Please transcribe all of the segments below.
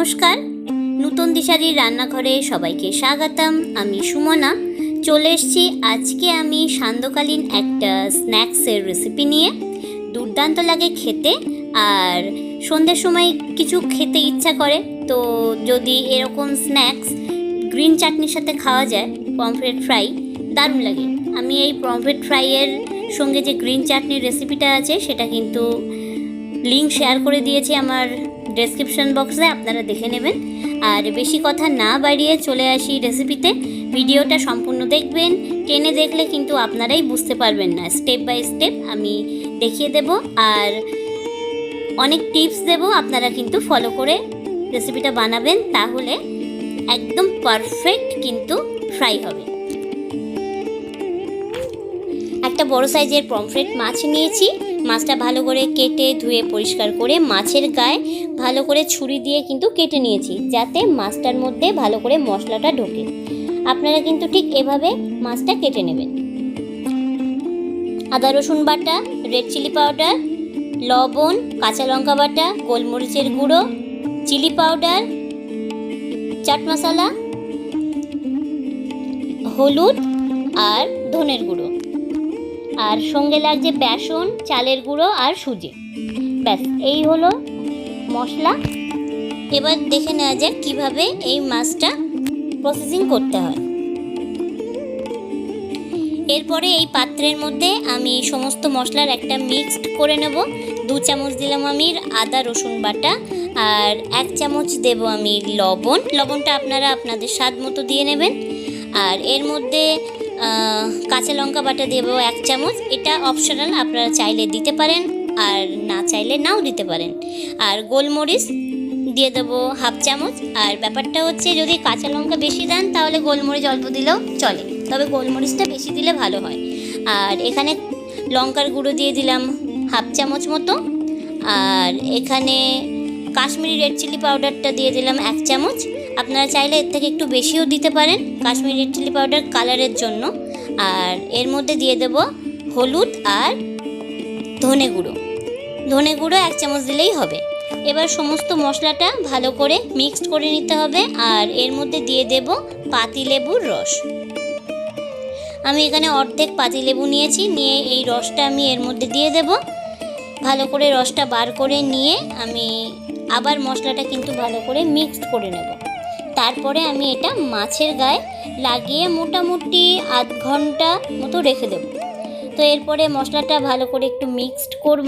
নমস্কার, নতুন দিশারির রান্নাঘরে সবাইকে স্বাগতম। আমি সুমনা চলে এসেছি আজকে আমি সান্ধ্যকালীন একটা স্ন্যাক্সের রেসিপি নিয়ে। দুর্দান্ত লাগে খেতে, আর সন্ধ্যের সময় কিছু খেতে ইচ্ছা করে, তো যদি এরকম স্ন্যাক্স গ্রিন চাটনির সাথে খাওয়া যায়, পমফ্রেট ফ্রাই দারুণ লাগে। আমি এই পমফ্রেট ফ্রাইয়ের সঙ্গে যে গ্রিন চাটনির রেসিপিটা আছে সেটা কিন্তু লিঙ্ক শেয়ার করে দিয়েছি আমার ডেসক্রিপশন বক্সে, আপনারা দেখে নেবেন। আর বেশি কথা না বাড়িয়ে চলে আসি রেসিপিতে। ভিডিওটা সম্পূর্ণ দেখবেন, টেনে দেখলে কিন্তু আপনারাই বুঝতে পারবেন না। স্টেপ বাই স্টেপ আমি দেখিয়ে দেব আর অনেক টিপস দেব, আপনারা কিন্তু ফলো করে রেসিপিটা বানাবেন, তাহলে একদম পারফেক্ট কিন্তু ফ্রাই হবে। একটা বড় সাইজের পমফ্রেট মাছ নিয়েছি। মাছটা ভালো করে কেটে ধুয়ে পরিষ্কার করে মাছের গায়ে ভালো করে ছুরি দিয়ে কিন্তু কেটে নিয়েছি, যাতে মাছটার মধ্যে ভালো করে মশলাটা ঢোকে। আপনারা কিন্তু ঠিক এভাবে মাছটা কেটে নেবেন। আদা রসুন বাটা, রেড চিলি পাউডার, লবণ, কাঁচা লঙ্কা বাটা, গোলমরিচের গুঁড়ো, চিলি পাউডার, চাট মশলা, হলুদ আর ধনের গুঁড়ো, আর সঙ্গে লাগছে বেসন, চালের গুঁড়ো আর সুজি। ব্যাস, এই হলো মশলা। এবার দেখে নেওয়া যাক কীভাবে এই মাছটা প্রসেসিং করতে হয়। এরপরে এই পাত্রের মধ্যে আমি সমস্ত মশলার একটা মিক্সড করে নেব। 2 চামচ দিলাম আমি আদা রসুন বাটা, আর 1 চামচ দেব আমি লবণ। লবণটা আপনারা আপনাদের স্বাদ মতো দিয়ে নেবেন। আর এর মধ্যে কাঁচা লঙ্কা বাটা দেব 1 চামচ। এটা অপশনাল, আপনারা চাইলে দিতে পারেন আর না চাইলে নাও দিতে পারেন। আর গোলমরিচ দিয়ে দেবো 1/2 চামচ। আর ব্যাপারটা হচ্ছে, যদি কাঁচা লঙ্কা বেশি দেন তাহলে গোলমরিচ অল্প দিলেও চলে, তবে গোলমরিচটা বেশি দিলে ভালো হয়। আর এখানে লঙ্কার গুঁড়ো দিয়ে দিলাম 1/2 চামচ মতো। আর এখানে কাশ্মীরি রেড চিলি পাউডারটা দিয়ে দিলাম 1 চামচ। আপনারা চাইলে এর থেকে একটু বেশিও দিতে পারেন, কাশ্মীরি রেড চিলি পাউডার কালারের জন্য। আর এর মধ্যে দিয়ে দেব হলুদ আর ধনে গুঁড়ো। ধনে গুঁড়ো 1 চামচ দিলেই হবে। এবার সমস্ত মশলাটা ভালো করে মিক্সড করে নিতে হবে। আর এর মধ্যে দিয়ে দেব পাতিলেবুর রস। আমি এখানে অর্ধেক পাতিলেবু নিয়েছি, নিয়ে এই রসটা আমি এর মধ্যে দিয়ে দেব। ভালো করে রসটা বার করে নিয়ে আমি আবার মশলাটা কিন্তু ভালো করে মিক্সড করে নেব। তারপরে আমি এটা মাছের গায়ে লাগিয়ে মোটামুটি আধ ঘন্টা মতো রেখে দেব। তো এরপরে মশলাটা ভালো করে একটু মিক্সড করব।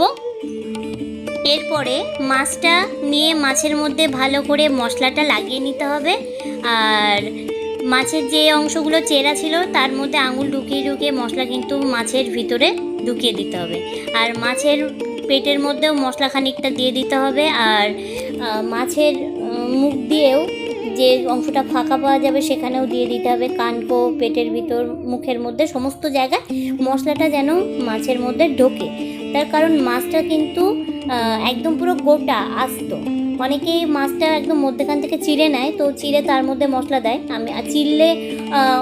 এরপরে মাছটা নিয়ে মাছের মধ্যে ভালো করে মশলাটা লাগিয়ে নিতে হবে। আর মাছের যে অংশগুলো চেরা ছিল তার মধ্যে আঙুল ঢুকিয়ে ঢুকিয়ে মশলা কিন্তু মাছের ভিতরে ঢুকিয়ে দিতে হবে। আর মাছের পেটের মধ্যেও মশলা খানিকটা দিয়ে দিতে হবে। আর মাছের মুখ দিয়েও যে অংশটা ফাঁকা পাওয়া যাবে সেখানেও দিয়ে দিতে হবে। কানকো, পেটের ভিতর, মুখের মধ্যে সমস্ত জায়গায় মশলাটা যেন মাছের মধ্যে ঢোকে। তার কারণ মাছটা কিন্তু একদম পুরো গোটা আস্ত। অনেকেই মাছটা একদম মধ্যখান থেকে চিড়ে নেয়, তো চিড়ে তার মধ্যে মশলা দেয়। আমি চিড়লে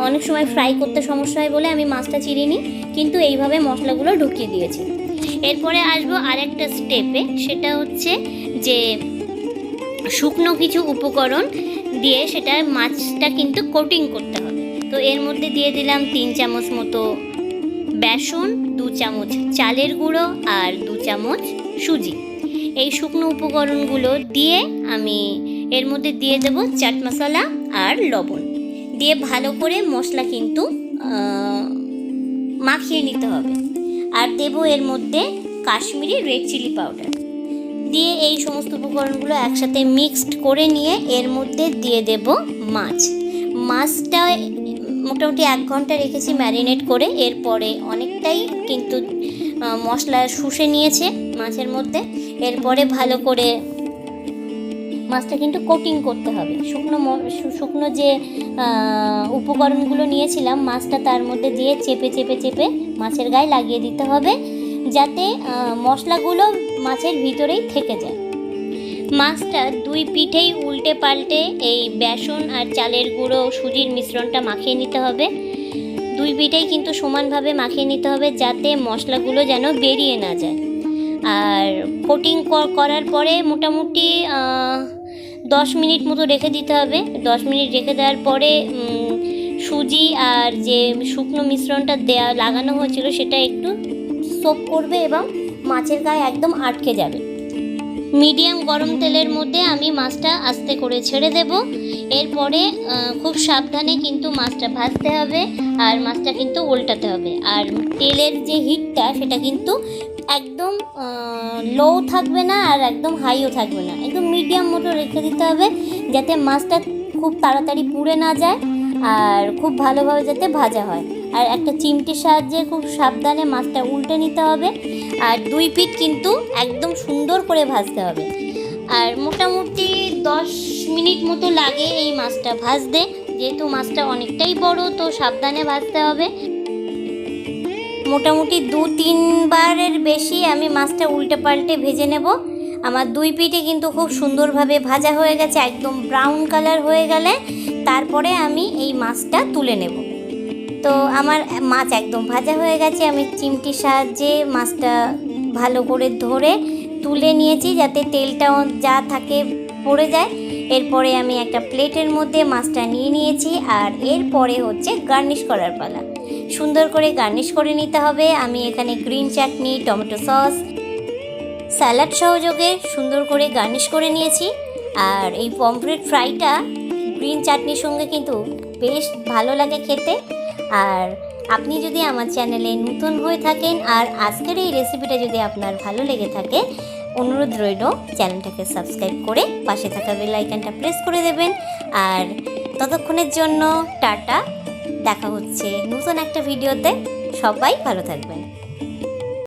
অনেক সময় ফ্রাই করতে সমস্যা হয় বলে আমি মাছটা চিড়িনি, কিন্তু এইভাবে মশলাগুলো ঢুকিয়ে দিয়েছি। এরপরে আসবো আরেকটা স্টেপে, সেটা হচ্ছে যে শুকনো কিছু উপকরণ দিয়ে সেটা মাছটা কিন্তু কোটিং করতে হবে। তো এর মধ্যে দিয়ে দিলাম 3 চামচ মতো বেসন, 2 চামচ চালের গুঁড়ো আর 2 চামচ সুজি। এই শুকনো উপকরণগুলো দিয়ে আমি এর মধ্যে দিয়ে দেব চাট মশলা আর লবণ, দিয়ে ভালো করে মশলা কিন্তু মাখিয়ে নিতে হবে। আর দেব এর মধ্যে কাশ্মীরি রেড চিলি পাউডার দিয়ে এই সমস্ত উপকরণগুলো একসাথে মিক্সড করে নিয়ে এর মধ্যে দিয়ে দেব মাছটা মোটামুটি 1 ঘন্টা রেখেছি ম্যারিনেট করে। এরপরে অনেকটাই কিন্তু মশলা শুষে নিয়েছে মাছের মধ্যে। এরপরে ভালো করে মাছটা কিন্তু কোটিং করতে হবে। শুকনো যে উপকরণগুলো নিয়েছিলাম মাছটা তার মধ্যে দিয়ে চেপে চেপে চেপে মাছের গায়ে লাগিয়ে দিতে হবে, যাতে মশলাগুলো মাছের ভিতরেই থেকে যায়। মাছটা 2 পিঠেই উল্টে পাল্টে এই বেসন আর চালের গুঁড়ো সুজির মিশ্রণটা মাখিয়ে নিতে হবে। 2 পিঠেই কিন্তু সমানভাবে মাখিয়ে নিতে হবে, যাতে মশলাগুলো যেন বেরিয়ে না যায়। আর কোটিং করার পরে মোটামুটি 10 মিনিট মতো রেখে দিতে হবে। 10 মিনিট রেখে দেওয়ার পরে সুজি আর যে শুকনো মিশ্রণটা লাগানো হয়েছিল সেটা একটু সোপ করবে এবং মাছের গায়ে একদম আটকে যাবে। মিডিয়াম গরম তেলের মধ্যে আমি মাছটা আস্তে করে ছেড়ে দেব। এরপরে খুব সাবধানে কিন্তু মাছটা ভাজতে হবে আর মাছটা কিন্তু উল্টাতে হবে। আর তেলের যে হিটটা সেটা কিন্তু একদম লো থাকবে না আর একদম হাইও থাকবে না, একদম মিডিয়াম মতো রেখে দিতে হবে যাতে মাছটা খুব তাড়াতাড়ি পুড়ে না যায় আর খুব ভালোভাবে যাতে ভাজা হয়। আর একটা চিমটির সাহায্যে খুব সাবধানে মাছটা উল্টে নিতে হবে। আর 2 পিঠ কিন্তু একদম সুন্দর করে ভাজতে হবে। আর মোটামুটি 10 মিনিট মতো লাগে এই মাছটা ভাজতে, যেহেতু মাছটা অনেকটাই বড় তো সাবধানে ভাজতে হবে। মোটামুটি 2-3 বারের বেশি আমি মাছটা উল্টে পাল্টে ভেজে নেব। আমার 2 পিঠে কিন্তু খুব সুন্দরভাবে ভাজা হয়ে গেছে, একদম ব্রাউন কালার হয়ে গেলে তারপরে আমি এই মাছটা তুলে নেব। তো আমার মাছ একদম ভাজা হয়ে গেছে, আমি চিমটির সাহায্যে মাছটা ভালো করে ধরে তুলে নিয়েছি যাতে তেলটাও যা থাকে পড়ে যায়। এরপরে আমি একটা প্লেটের মধ্যে মাছটা নিয়ে নিয়েছি আর এরপরে হচ্ছে গার্নিশ করার পালা। সুন্দর করে গার্নিশ করে নিতে হবে। আমি এখানে গ্রিন চাটনি, টমেটো সস, স্যালাড সহযোগে সুন্দর করে গার্নিশ করে নিয়েছি। আর এই পমফ্রেট ফ্রাইটা গ্রিন চাটনির সঙ্গে কিন্তু বেশ ভালো লাগে খেতে। আর আপনি যদি আমার চ্যানেলে নতুন হয়ে থাকেন আর আজকের এই রেসিপিটা যদি আপনার ভালো লেগে থাকে, অনুরোধ রইল চ্যানেলটাকে সাবস্ক্রাইব করে পাশে থাকা বেল আইকনটা প্রেস করে দেবেন। আর ততক্ষণের জন্য টাটা, দেখা হচ্ছে নতুন একটা ভিডিওতে। সবাই ভালো থাকবেন।